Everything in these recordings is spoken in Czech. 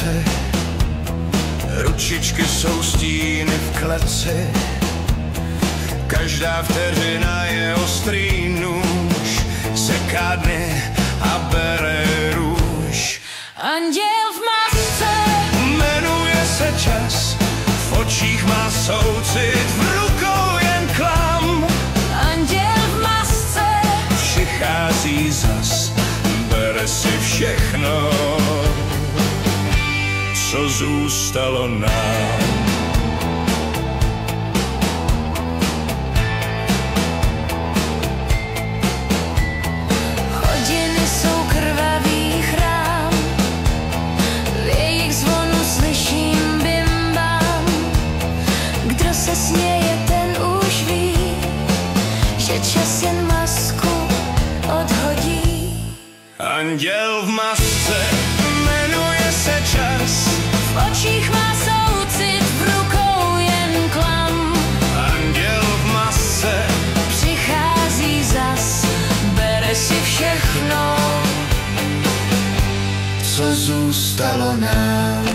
noci, ručičky jsou stíny v kleci, každá vteřina je ostrý nůž, seká dny a bere růž. Anděl v masce jmenuje se čas, v očích má soucit, v rukou jen klam. Anděl v masce Přichází zas, bere si všechno, co zůstalo nám. Hodiny jsou krvavý chrám, v jejich zvonu slyším bimbám. Kdo se směje, ten už ví, že čas jen masku odhodí. Anděl v masce jmenuje se čas, V očích má soucit, v rukou jen klam. anděl v masce Přichází zas, bere si všechno, co zůstalo nám.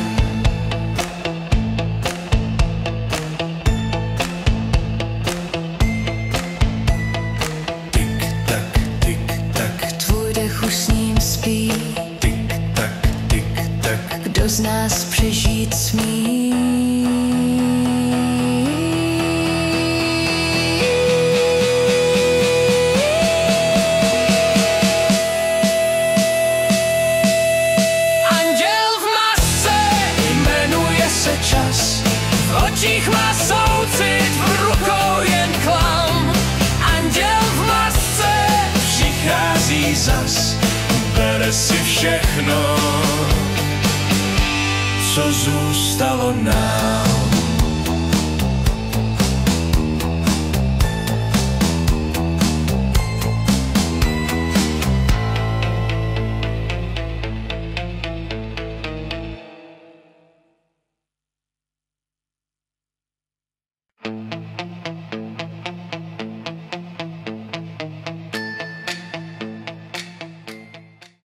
Tik tak, tik tak, tvůj dech už s ním spí. tik tak, tik tak. Kdo z nás přežít smí? Anděl v masce jmenuje se čas, v očích má soucit, v rukou jen klam. Anděl v masce přichází zas, bere si všechno, co zůstalo nám.